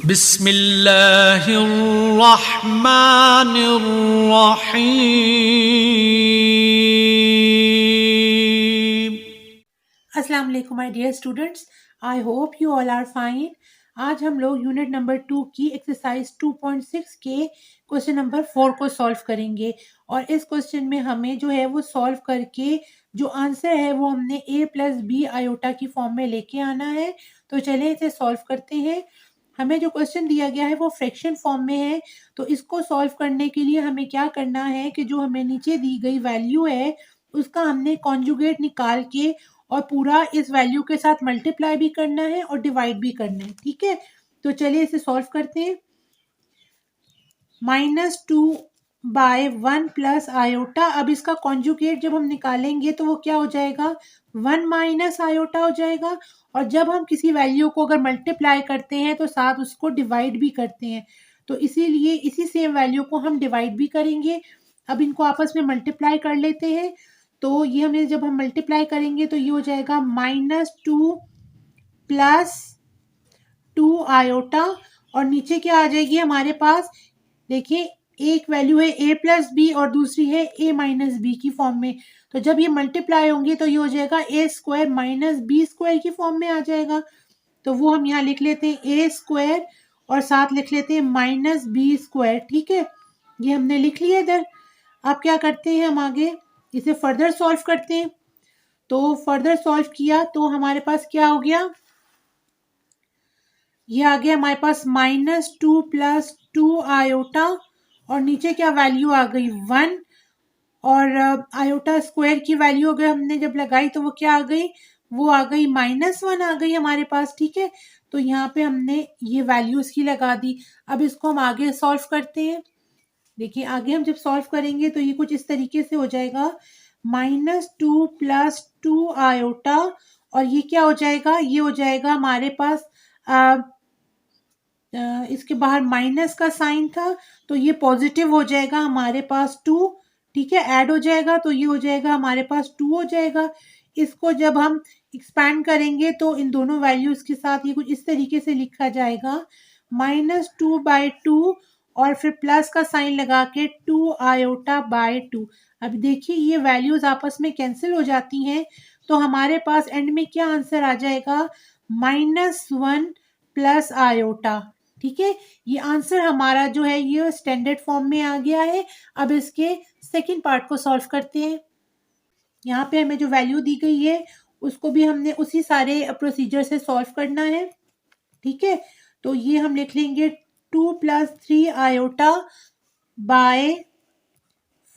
बिस्मिल्लाहिर्रहमानिर्रहीम। अस्सलाम वालेकुम my dear students, I hope you all are fine. आज हम लोग यूनिट नंबर 2 की एक्सरसाइज 2.6 के क्वेश्चन नंबर 4 को सॉल्व करेंगे और इस क्वेश्चन में हमें जो है वो सॉल्व करके जो आंसर है वो हमने a प्लस बी आयोटा की फॉर्म में लेके आना है। तो चलें इसे सॉल्व करते हैं। हमें जो क्वेश्चन दिया गया है वो फ्रैक्शन फॉर्म में है, तो इसको सॉल्व करने के लिए हमें क्या करना है कि जो हमें नीचे दी गई वैल्यू है उसका हमने कॉन्जुगेट निकाल के और पूरा इस वैल्यू के साथ मल्टीप्लाई भी करना है और डिवाइड भी करना है। ठीक है, तो चलिए इसे सॉल्व करते हैं। -2/1 प्लस आयोटा, अब इसका कॉन्जुगेट जब हम निकालेंगे तो वो क्या हो जाएगा, 1 माइनस आयोटा हो जाएगा। और जब हम किसी वैल्यू को अगर मल्टीप्लाई करते हैं तो साथ उसको डिवाइड भी करते हैं, तो इसीलिए इसी सेम वैल्यू को हम डिवाइड भी करेंगे। अब इनको आपस में मल्टीप्लाई कर लेते हैं, तो ये हमें जब हम मल्टीप्लाई करेंगे तो ये हो जाएगा -2 प्लस 2 आयोटा और नीचे क्या आ जाएगी हमारे पास, देखिए एक वैल्यू है a प्लस बी और दूसरी है a माइनस बी की फॉर्म में। तो जब ये मल्टीप्लाई होंगे तो ये हो जाएगा a square minus B square की फॉर्म में आ जाएगा। तो वो हम यहाँ लिख लेते हैं a स्क्वायर और साथ लिख लेते हैं माइनस बी स्क्वायर। ठीक है, ये हमने लिख लिया इधर। अब क्या करते हैं, हम आगे इसे फर्दर सॉल्व करते हैं। तो फर्दर सॉल्व किया तो हमारे पास क्या हो गया, ये आ गया हमारे पास -2 प्लस 2 आयोटा और नीचे क्या वैल्यू आ गई 1 और आयोटा स्क्वायर की वैल्यू अगर हमने जब लगाई तो वो क्या आ गई, वो आ गई -1 आ गई हमारे पास। ठीक है, तो यहाँ पे हमने ये वैल्यू इसकी लगा दी। अब इसको हम आगे सॉल्व करते हैं। देखिए आगे हम जब सॉल्व करेंगे तो ये कुछ इस तरीके से हो जाएगा, -2 प्लस 2 आयोटा और ये क्या हो जाएगा, ये हो जाएगा हमारे पास इसके बाहर माइनस का साइन था तो ये पॉजिटिव हो जाएगा हमारे पास 2। ठीक है, ऐड हो जाएगा तो ये हो जाएगा हमारे पास 2 हो जाएगा। इसको जब हम एक्सपैंड करेंगे तो इन दोनों वैल्यूज के साथ ये कुछ इस तरीके से लिखा जाएगा, -2/2 और फिर प्लस का साइन लगा के 2 आयोटा बाय 2। अब देखिए ये वैल्यूज आपस में कैंसिल हो जाती हैं, तो हमारे पास एंड में क्या आंसर आ जाएगा, -1 प्लस आयोटा। ठीक है, ये आंसर हमारा जो है ये स्टैंडर्ड फॉर्म में आ गया है। अब इसके सेकंड पार्ट को सॉल्व करते हैं। यहाँ पे हमें जो वैल्यू दी गई है उसको भी हमने उसी सारे प्रोसीजर से सॉल्व करना है। ठीक है, तो ये हम लिख लेंगे 2 plus 3 iota by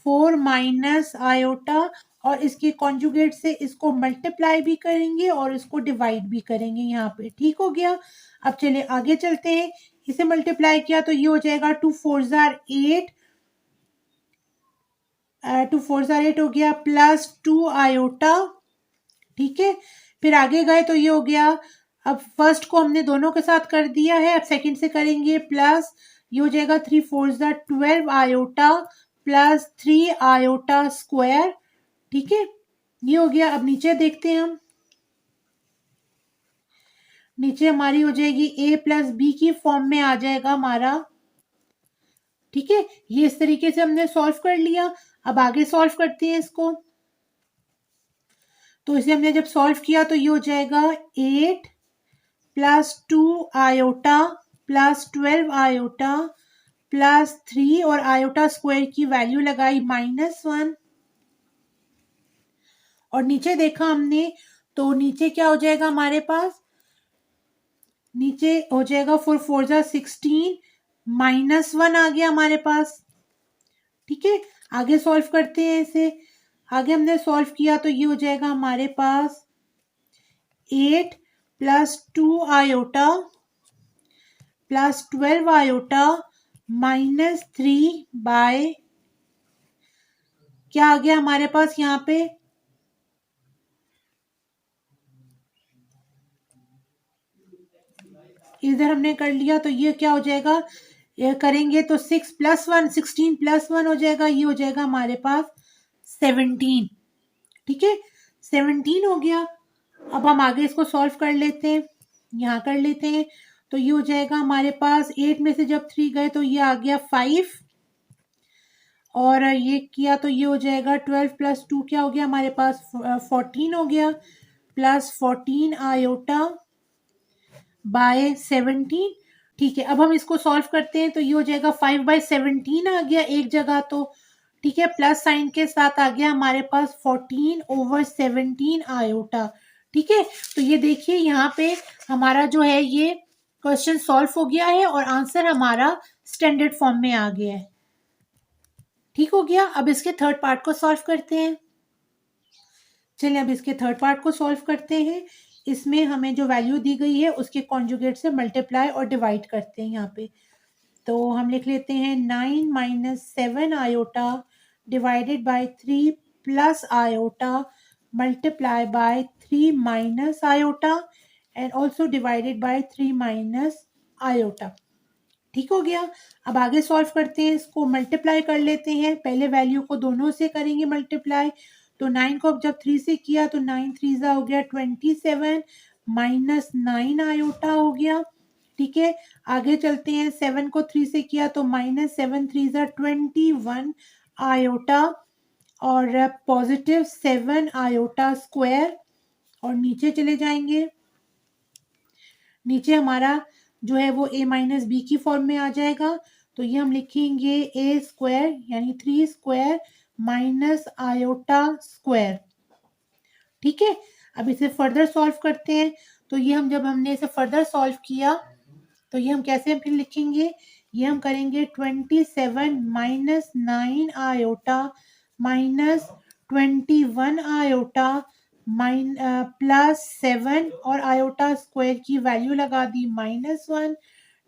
4 minus iota और इसके कॉन्जुगेट से इसको मल्टीप्लाई भी करेंगे और इसको डिवाइड भी करेंगे यहाँ पे। ठीक हो गया, अब चलिए आगे चलते हैं। इसे मल्टीप्लाई किया तो ये हो जाएगा 2 4 जार 8, 2 4 जार 8 हो गया प्लस 2 आयोटा। ठीक है, फिर आगे गए तो ये हो गया, अब फर्स्ट को हमने दोनों के साथ कर दिया है, अब सेकंड से करेंगे प्लस, ये हो जाएगा 3 4 jar 12 iota plus 3 iota square. ठीक है, ये हो गया। अब नीचे देखते हैं हम, नीचे हमारी हो जाएगी a प्लस बी की फॉर्म में आ जाएगा हमारा। ठीक है, ये इस तरीके से हमने सॉल्व कर लिया। अब आगे सॉल्व करते हैं इसको। तो इसे हमने जब सॉल्व किया तो ये हो जाएगा 8 plus 2 iota plus 12 iota plus 3 और आयोटा स्क्वायर की वैल्यू लगाई -1 और नीचे देखा हमने तो नीचे क्या हो जाएगा हमारे पास, नीचे हो जाएगा 4 4 जा 16 -1 आ गया हमारे पास। ठीक है, आगे सॉल्व करते हैं इसे। आगे हमने सॉल्व किया तो ये हो जाएगा हमारे पास 8 plus 2 iota plus 12 iota -3 by, क्या आ गया हमारे पास यहाँ पे, इधर हमने कर लिया तो ये क्या हो जाएगा, ये करेंगे तो 6 + 1 16 + 1 हो जाएगा, ये हो जाएगा हमारे पास 17। ठीक है, 17 हो गया। अब हम आगे इसको सॉल्व कर लेते हैं, यहाँ कर लेते हैं। तो ये हो जाएगा हमारे पास 8 में से जब 3 गए तो ये आ गया 5 और ये किया तो ये हो जाएगा 12 प्लस 2 क्या हो गया हमारे पास 14 हो गया प्लस 14 आयोटा बाय 17। ठीक है, अब हम इसको सॉल्व करते हैं तो ये हो जाएगा 5/17 आ गया एक जगह तो ठीक है, प्लस साइन के साथ आ गया हमारे पास 14/17 आयोटा। ठीक है, तो ये देखिए यहाँ पे हमारा जो है ये क्वेश्चन सॉल्व हो गया है और आंसर हमारा स्टैंडर्ड फॉर्म में आ गया है। ठीक हो गया, अब इसके थर्ड पार्ट को सॉल्व करते हैं। चलिए अब इसके थर्ड पार्ट को सॉल्व करते हैं। इसमें हमें जो वैल्यू दी गई है उसके कॉन्जुगेट से मल्टीप्लाई और डिवाइड करते हैं यहाँ पे। तो हम लिख लेते हैं 9 - 7 iota divided by 3 plus iota multiply by 3 minus iota and also divided by 3 minus iota. ठीक हो गया, अब आगे सॉल्व करते हैं, इसको मल्टीप्लाई कर लेते हैं। पहले वैल्यू को दोनों से करेंगे मल्टीप्लाई, तो 9 को अब जब 3 से किया तो 9 3 जा हो गया 27 माइनस 9 आयोटा हो गया। ठीक है, आगे चलते हैं, 7 को 3 से किया तो माइनस 7 3 जा 21 आयोटा और पॉजिटिव 7 आयोटा स्क्वायर और नीचे चले जाएंगे। नीचे हमारा जो है वो a माइनस बी की फॉर्म में आ जाएगा, तो ये हम लिखेंगे a स्क्वायर यानी 3 स्क्वायर माइनस आयोटा स्क्वायर। ठीक है, अब इसे फर्दर सॉल्व करते हैं, तो ये हम जब हमने इसे फर्दर सॉल्व किया तो ये हम कैसे फिर लिखेंगे, ये हम करेंगे 27 minus 9 iota minus 21 iota plus 7 और आयोटा स्क्वायर की वैल्यू लगा दी -1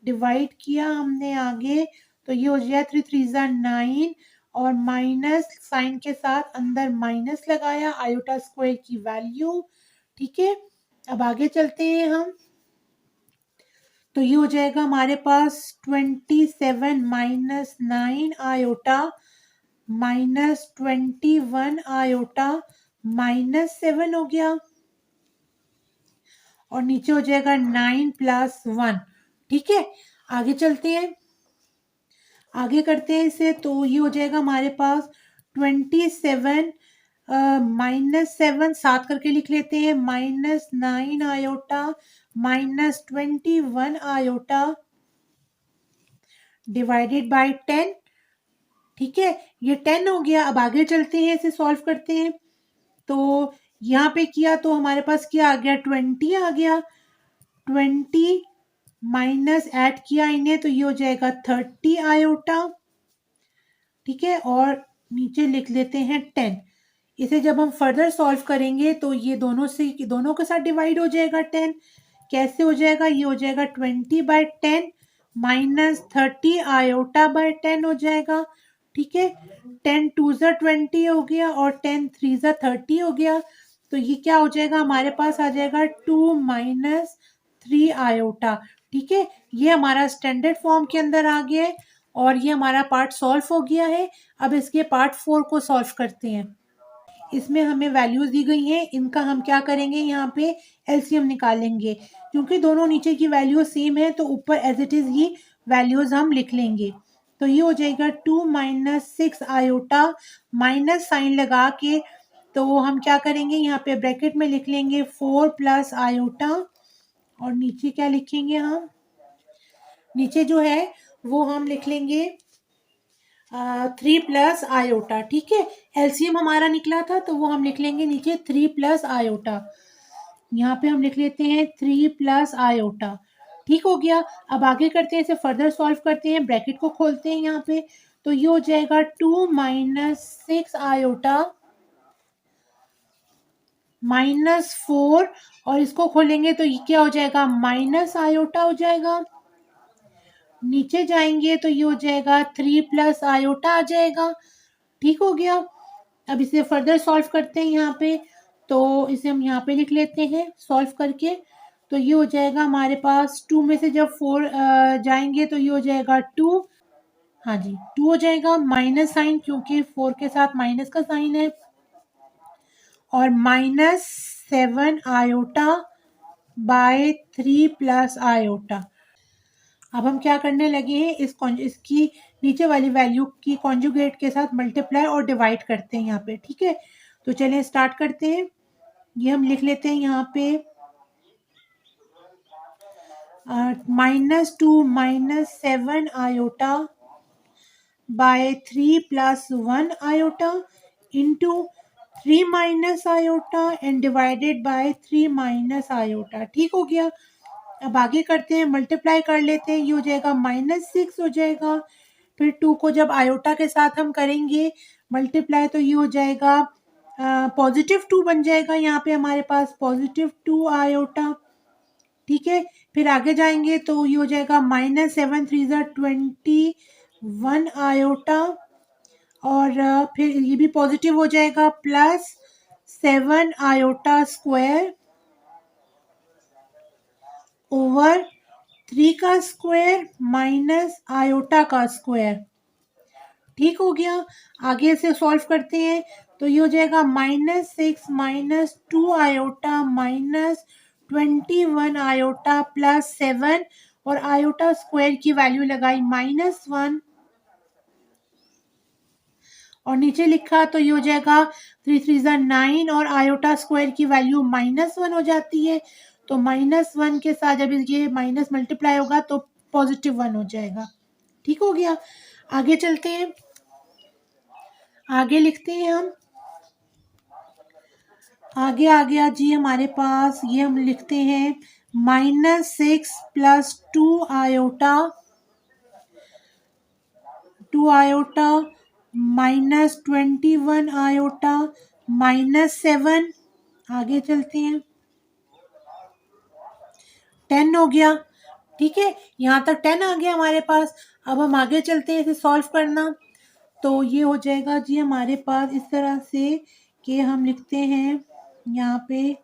डिवाइड किया हमने आगे, तो ये हो गया 3 3 जा 9 और माइनस साइन के साथ अंदर माइनस लगाया आयोटा स्क्वायर की वैल्यू। ठीक है, अब आगे चलते हैं हम, तो ये हो जाएगा हमारे पास 27 minus 9 iota minus 21 iota minus 7 हो गया और नीचे हो जाएगा 9 प्लस 1। ठीक है, आगे चलते हैं, आगे करते हैं इसे, तो ये हो जाएगा हमारे पास 27 माइनस 7 साथ करके लिख लेते हैं minus 9 iota minus 21 iota divided by 10। ठीक है, ये 10 हो गया, अब आगे चलते हैं, इसे सॉल्व करते हैं, तो यहाँ पे किया तो हमारे पास क्या आ गया 20 आ गया, 20 माइनस ऐड किया इन्हें तो ये हो जाएगा 30 आयोटा। ठीक है, और नीचे लिख लेते हैं 10। इसे जब हम फर्दर सॉल्व करेंगे तो ये दोनों के साथ डिवाइड हो जाएगा 10। कैसे हो जाएगा, ये हो जाएगा 20/10 माइनस 30 आयोटा बाय 10 हो जाएगा। ठीक है, 10 2 जा 20 हो गया और 10 3 जा 30 हो गया, तो ये क्या हो जाएगा हमारे पास आ जाएगा 2 माइनस 3 आयोटा। ठीक है, ये हमारा स्टैंडर्ड फॉर्म के अंदर आ गया है और ये हमारा पार्ट सॉल्व हो गया है। अब इसके पार्ट 4 को सॉल्व करते हैं। इसमें हमें वैल्यूज दी गई हैं, इनका हम क्या करेंगे, यहाँ पे एलसीएम निकालेंगे, क्योंकि दोनों नीचे की वैल्यू सेम है तो ऊपर एज इट इज ही वैल्यूज हम लिख लेंगे। तो ये हो जाएगा 2 माइनस 6 आयोटा माइनस साइन लगा के, तो हम क्या करेंगे यहाँ पे ब्रैकेट में लिख लेंगे 4 प्लस आयोटा और नीचे क्या लिखेंगे हम, नीचे जो है वो हम लिख लेंगे 3 प्लस आयोटा। ठीक है, एलसीएम हमारा निकला था तो वो हम लिख लेंगे नीचे 3 प्लस आयोटा, यहाँ पे हम लिख लेते हैं 3 प्लस आयोटा। ठीक हो गया, अब आगे करते हैं, इसे फर्दर सॉल्व करते हैं, ब्रैकेट को खोलते हैं यहाँ पे, तो ये हो जाएगा 2 माइनस 6 आयोटा माइनस 4 और इसको खोलेंगे तो ये क्या हो जाएगा माइनस आयोटा हो जाएगा। नीचे जाएंगे तो ये हो जाएगा 3 प्लस आयोटा आ जाएगा। ठीक हो गया, अब इसे फर्दर सॉल्व करते हैं यहाँ पे, तो इसे हम यहाँ पे लिख लेते हैं सॉल्व करके, तो ये हो जाएगा हमारे पास 2 में से जब 4 जाएंगे तो ये हो जाएगा 2, हाँ जी 2 हो जाएगा, माइनस साइन क्योंकि 4 के साथ माइनस का साइन है और -7 आयोटा बाय 3 प्लस आयोटा। अब हम क्या करने लगे हैं, इसकी नीचे वाली वैल्यू की कॉन्जुगेट के साथ मल्टीप्लाई और डिवाइड करते हैं यहाँ पे, ठीक है। तो चलिए स्टार्ट करते हैं। ये हम लिख लेते हैं यहाँ पे -2 -7 iota by 3 plus 1 iota into 3 minus iota and divided by 3 minus iota. ठीक हो गया। अब आगे करते हैं, मल्टीप्लाई कर लेते हैं। ये हो जाएगा -6 हो जाएगा। फिर 2 को जब आयोटा के साथ हम करेंगे मल्टीप्लाई तो ये हो जाएगा +2 बन जाएगा। यहाँ पे हमारे पास +2 आयोटा, ठीक है। फिर आगे जाएंगे तो ये हो जाएगा -7 3 21 आयोटा और फिर ये भी पॉजिटिव हो जाएगा +7 आयोटा स्क्वायर ओवर 3 का स्क्वायर माइनस आयोटा का स्क्वायर। ठीक हो गया। आगे से सॉल्व करते हैं तो ये हो जाएगा -6 -2 आयोटा -21 आयोटा +7 और आयोटा स्क्वायर की वैल्यू लगाई -1 और नीचे लिखा तो ये हो जाएगा 3 3 9 और आयोटा स्क्वायर की वैल्यू -1 हो जाती है। तो -1 के साथ जब ये माइनस मल्टीप्लाई होगा तो +1 हो जाएगा। ठीक हो गया। आगे चलते हैं, आगे लिखते हैं हम। आगे आ गया जी हमारे पास, ये हम लिखते हैं -6 + 2 आयोटा -21 आयोटा -7। आगे चलते हैं, 10 हो गया। ठीक है, यहाँ तक 10 आ गया हमारे पास। अब हम आगे चलते हैं इसे सॉल्व करना। तो ये हो जाएगा जी हमारे पास इस तरह से कि हम लिखते हैं यहाँ पे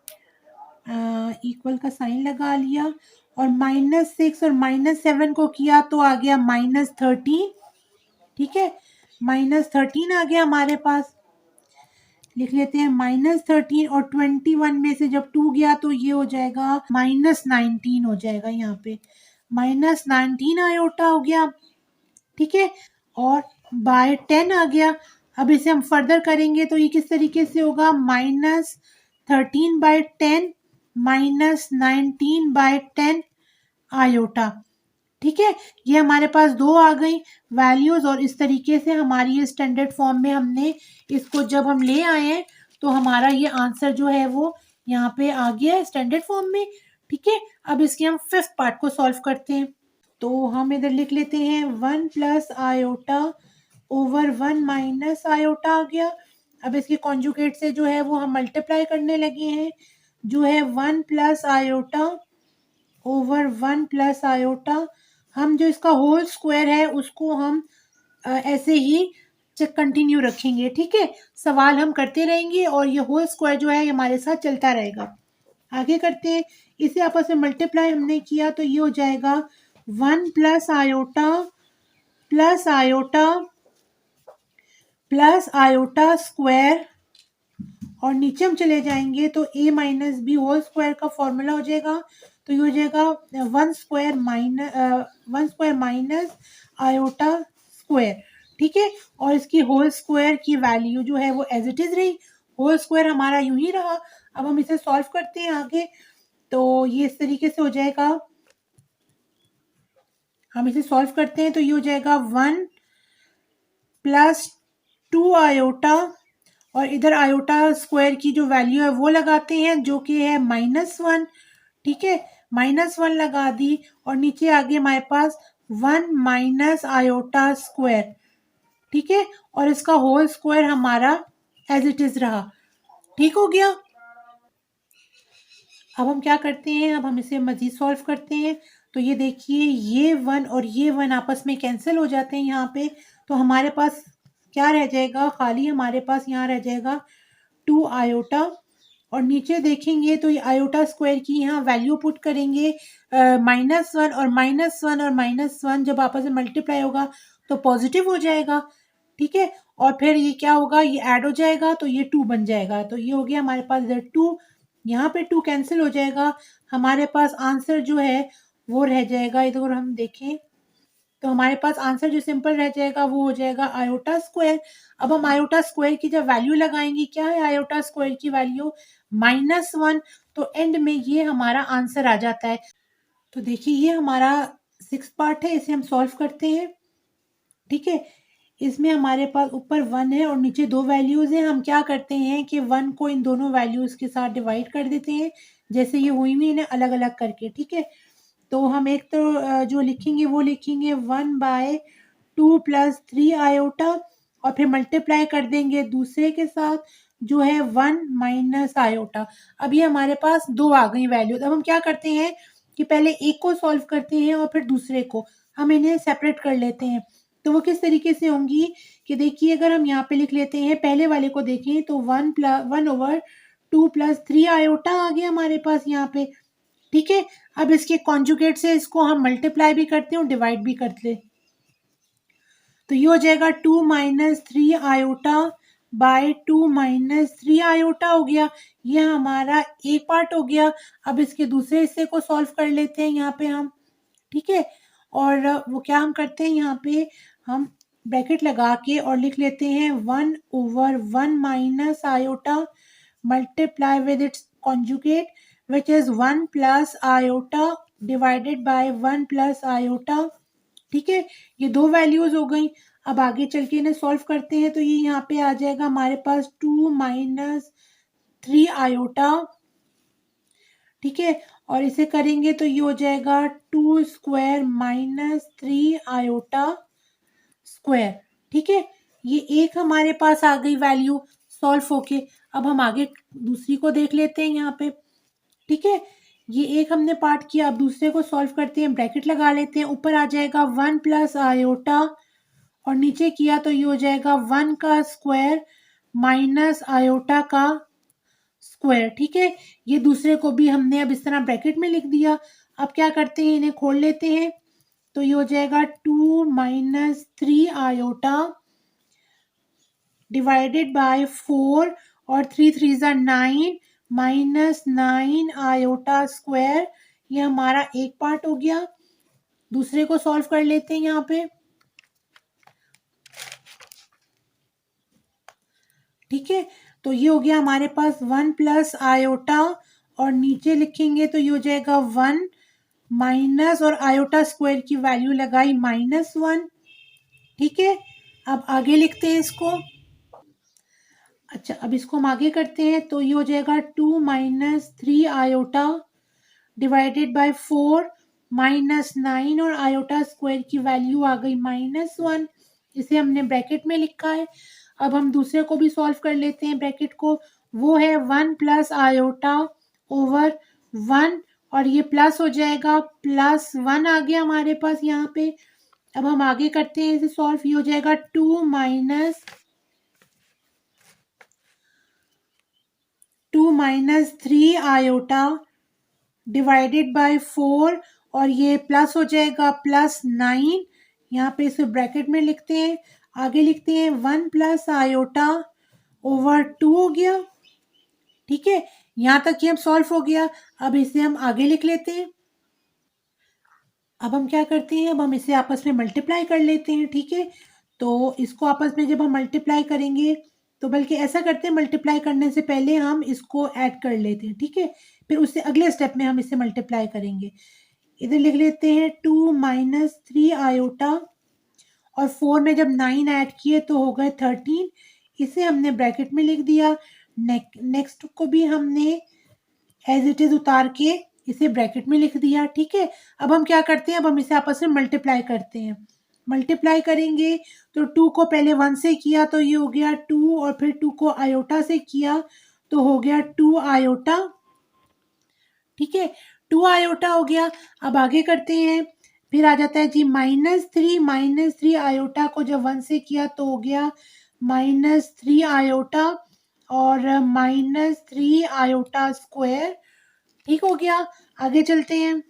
इक्वल का साइन लगा लिया और -6 और -7 को किया तो आ गया -13। ठीक है, -13 आ गया हमारे पास। लिख लेते हैं -13 और 21 में से जब 2 गया तो ये हो जाएगा -19 हो जाएगा। यहाँ पे -19 आयोटा हो गया। ठीक है, और बाय 10 आ गया। अब इसे हम फर्दर करेंगे तो ये किस तरीके से होगा, -13/10 -19/10 आयोटा। ठीक है, ये हमारे पास दो आ गई वैल्यूज और इस तरीके से हमारी ये स्टैंडर्ड फॉर्म में हमने इसको जब हम ले आए हैं तो हमारा ये आंसर जो है वो यहाँ पे आ गया है स्टैंडर्ड फॉर्म में। ठीक है, अब इसके हम 5th पार्ट को सॉल्व करते हैं। तो हम इधर लिख लेते हैं 1 + आयोटा ओवर 1 माइनस आयोटा आ गया। अब इसके कॉन्जुगेट से जो है वो हम मल्टीप्लाई करने लगे हैं, जो है 1 + आयोटा ओवर 1 + आयोटा। हम जो इसका होल स्क्वायर है उसको हम ऐसे ही कंटिन्यू रखेंगे। ठीक है, सवाल हम करते रहेंगे और ये होल स्क्वायर जो है हमारे साथ चलता रहेगा। आगे करते हैं, इसे आपस में मल्टीप्लाई हमने किया तो ये हो जाएगा 1 + आयोटा प्लस आयोटा स्क्वायर और नीचे हम चले जाएंगे तो a - b होल स्क्वायर का फॉर्मूला हो जाएगा। तो ये हो जाएगा 1 स्क्वायर माइनस आयोटा स्क्वायर। ठीक है, और इसकी होल स्क्वायर की वैल्यू जो है वो एज इट इज रही, होल स्क्वायर हमारा यूं ही रहा। अब हम इसे सॉल्व करते हैं आगे तो ये इस तरीके से हो जाएगा। हम इसे सॉल्व करते हैं तो ये हो जाएगा 1 + 2 आयोटा और इधर आयोटा स्क्वायर की जो वैल्यू है वो लगाते हैं जो कि है -1। ठीक है, -1 लगा दी और नीचे आ गया हमारे पास 1 माइनस आयोटा स्क्वायर। ठीक है, और इसका होल स्क्वायर हमारा एज इट इज रहा। ठीक हो गया। अब हम क्या करते हैं, अब हम इसे मजीद सॉल्व करते हैं। तो ये देखिए ये 1 और ये 1 आपस में कैंसिल हो जाते हैं यहाँ पे। तो हमारे पास क्या रह जाएगा, खाली हमारे पास यहाँ रह जाएगा 2 आयोटा और नीचे देखेंगे तो ये आयोटा स्क्वायर की यहाँ वैल्यू पुट करेंगे -1 और -1 और -1 जब आपस में मल्टीप्लाई होगा तो पॉजिटिव हो जाएगा। ठीक है, और फिर ये क्या होगा, ये ऐड हो जाएगा तो ये 2 बन जाएगा। तो ये हो गया हमारे पास इधर 2, यहाँ पे 2 कैंसिल हो जाएगा। हमारे पास आंसर जो है वो रह जाएगा। इधर अगर हम देखें तो हमारे पास आंसर जो सिंपल रह जाएगा वो हो जाएगा आयोटा स्क्वायर। अब हम आयोटा स्क्वायर की जब वैल्यू लगाएंगे, क्या है आयोटा स्क्वायर की वैल्यू -1, तो एंड में ये हमारा आंसर आ जाता है। तो देखिए ये हमारा 6th पार्ट है, इसे हम सॉल्व करते हैं। ठीक है, इसमें हमारे पास ऊपर 1 है और नीचे 2 वैल्यूज़ हैं। हम क्या करते हैं कि 1 को इन दोनों वैल्यूज़ के साथ डिवाइड कर देते हैं, जैसे ये हुई हुई इन्हें अलग-अलग करके। ठीक है, तो हम एक तो जो लिखेंगे वो लिखेंगे 1/2 + 3 आयोटा और फिर मल्टीप्लाई कर देंगे दूसरे के साथ जो है 1 - आयोटा। अब ये हमारे पास 2 आ गई वैल्यूज़। अब हम क्या करते हैं कि पहले एक को सॉल्व करते हैं और फिर दूसरे को हम इन्हें सेपरेट कर लेते हैं। तो वो किस तरीके से होंगी कि देखिए अगर हम यहाँ पे लिख लेते हैं, पहले वाले को देखें तो 1/2 + 3 आयोटा आ गया हमारे पास यहाँ पे। ठीक है, अब इसके कॉन्जुगेट से इसको हम मल्टीप्लाई भी करते हैं और डिवाइड भी करते हैं। तो ये हो जाएगा 2 - 3 आयोटा बाय 2 - 3 आयोटा हो गया। ये हमारा एक पार्ट हो गया। अब इसके दूसरे हिस्से को सॉल्व कर लेते हैं यहाँ पे हम। ठीक है, और वो क्या हम करते हैं यहाँ पे हम ब्रैकेट लगा के और लिख लेते हैं 1/1 - iota multiply with its conjugate which is 1 + iota divided by 1 + iota. ठीक है, ये 2 वैल्यूज़ हो गई। अब आगे चल के इन्हें सॉल्व करते हैं तो ये यहाँ पे आ जाएगा हमारे पास 2 - 3 आयोटा। ठीक है, और इसे करेंगे तो ये हो जाएगा 2 स्क्वायर - 3 आयोटा स्क्वायर। ठीक है, ये एक हमारे पास आ गई वैल्यू सॉल्व होके। अब हम आगे दूसरी को देख लेते हैं यहाँ पे। ठीक है, ये एक हमने पार्ट किया, अब दूसरे को सॉल्व करते हैं, ब्रैकेट लगा लेते हैं। ऊपर आ जाएगा 1 + आयोटा और नीचे किया तो ये हो जाएगा 1 का स्क्वायर - आयोटा का स्क्वायर। ठीक है, ये दूसरे को भी हमने अब इस तरह ब्रैकेट में लिख दिया। अब क्या करते हैं, इन्हें खोल लेते हैं तो ये हो जाएगा 2 - 3 आयोटा डिवाइडेड बाय 4 और 3 3 ज़ा 9 -9 आयोटा स्क्वायर। ये हमारा एक पार्ट हो गया। दूसरे को सॉल्व कर लेते हैं यहाँ पे। ठीक है, तो ये हो गया हमारे पास 1 + आयोटा और नीचे लिखेंगे तो ये हो जाएगा 1 माइनस और आयोटा स्क्वायर की वैल्यू लगाई -1। ठीक है, अब आगे लिखते हैं इसको। अच्छा, अब इसको हम आगे करते हैं तो ये हो जाएगा 2 - 3 आयोटा डिवाइडेड बाय 4 -9 और आयोटा स्क्वायर की वैल्यू आ गई -1। इसे हमने ब्रैकेट में लिखा है। अब हम दूसरे को भी सॉल्व कर लेते हैं ब्रैकेट को। वो है 1 + आयोटा ओवर 1 और ये प्लस हो जाएगा +1 आ गया हमारे पास यहाँ पे। अब हम आगे करते हैं इसे सॉल्व। ये हो जाएगा 2 - 3 आयोटा डिवाइडेड बाय 4 और ये प्लस हो जाएगा +9। यहाँ पे इसे ब्रैकेट में लिखते हैं। आगे लिखते हैं 1 + आयोटा ओवर 2 हो गया। ठीक है, यहाँ तक ये हम सॉल्व हो गया। अब इसे हम आगे लिख लेते हैं। अब हम क्या करते हैं, अब हम इसे आपस में मल्टीप्लाई कर लेते हैं। ठीक है, तो इसको आपस में जब हम मल्टीप्लाई करेंगे तो बल्कि ऐसा करते हैं, मल्टीप्लाई करने से पहले हम इसको ऐड कर लेते हैं। ठीक है, फिर उससे अगले स्टेप में हम इसे मल्टीप्लाई करेंगे। इधर लिख लेते हैं 2 - 3 आयोटा और 4 में जब 9 ऐड किए तो हो गए 13। इसे हमने ब्रैकेट में लिख दिया। नेक्स्ट को भी हमने एज इट इज उतार के इसे ब्रैकेट में लिख दिया। ठीक है, अब हम क्या करते हैं, अब हम इसे आपस में मल्टीप्लाई करते हैं। मल्टीप्लाई करेंगे तो 2 को पहले 1 से किया तो ये हो गया 2 और फिर 2 को आयोटा से किया तो हो गया 2 आयोटा। ठीक है, 2 आयोटा हो गया। अब आगे करते हैं, फिर आ जाता है जी -3 आयोटा को जब 1 से किया तो हो गया -3 आयोटा और -3 आयोटा स्क्वायर। ठीक हो गया, आगे चलते हैं।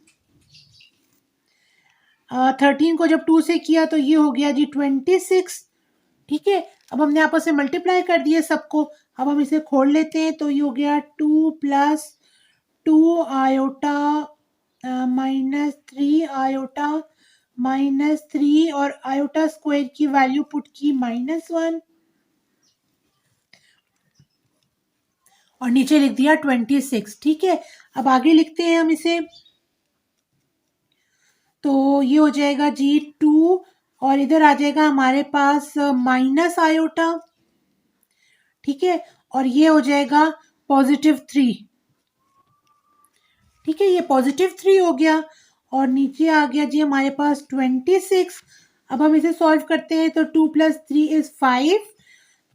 13 को जब 2 से किया तो ये हो गया जी 26। ठीक है, अब हमने आपस में मल्टीप्लाई कर दिए सबको। अब हम इसे खोल लेते हैं तो ये हो गया 2 + 2 आयोटा -3 आयोटा -3 और आयोटा स्क्वायर की वैल्यू पुट की -1 और नीचे लिख दिया 26। ठीक है, अब आगे लिखते हैं हम इसे। तो ये हो जाएगा G2 और इधर आ जाएगा हमारे पास माइनस आयोटा। ठीक है, और ये हो जाएगा +3। ठीक है, ये +3 हो गया और नीचे आ गया जी हमारे पास 26। अब हम इसे सॉल्व करते हैं तो 2 + 3 = 5।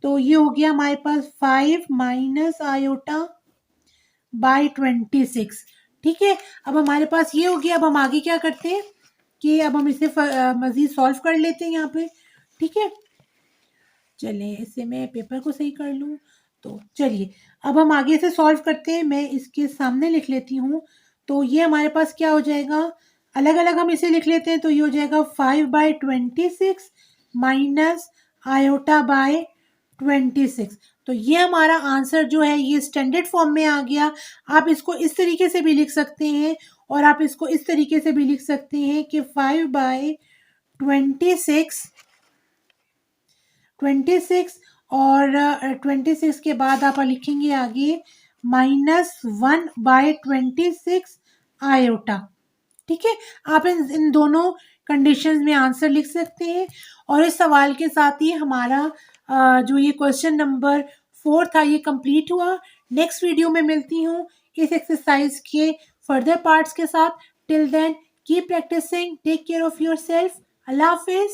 तो ये हो गया हमारे पास 5 माइनस आयोटा बाय 26। ठीक है, अब हमारे पास ये हो गया। अब हम आगे क्या करते हैं कि अब हम इसे मजीद सॉल्व कर लेते हैं यहाँ पे। ठीक है, चलिए इसे मैं पेपर को सही कर लूँ। तो चलिए अब हम आगे से सॉल्व करते हैं। मैं इसके सामने लिख लेती हूँ। तो ये हमारे पास क्या हो जाएगा, अलग अलग हम इसे लिख लेते हैं। तो ये हो जाएगा 5/26 माइनस आयोटा बाय 26। तो ये हमारा आंसर जो है ये स्टैंडर्ड फॉर्म में आ गया। आप इसको इस तरीके से भी लिख सकते हैं और आप इसको इस तरीके से भी लिख सकते हैं कि 5/26 और 26 के बाद आप लिखेंगे आगे -1/26 आयोटा। ठीक है, आप इन दोनों कंडीशंस में आंसर लिख सकते हैं। और इस सवाल के साथ ही हमारा जो ये क्वेश्चन नंबर 4 था ये कंप्लीट हुआ। नेक्स्ट वीडियो में मिलती हूँ इस एक्सरसाइज के फर्दर पार्ट्स के साथ। Till then keep practising, take care of your self. अल्लाह हाफिज।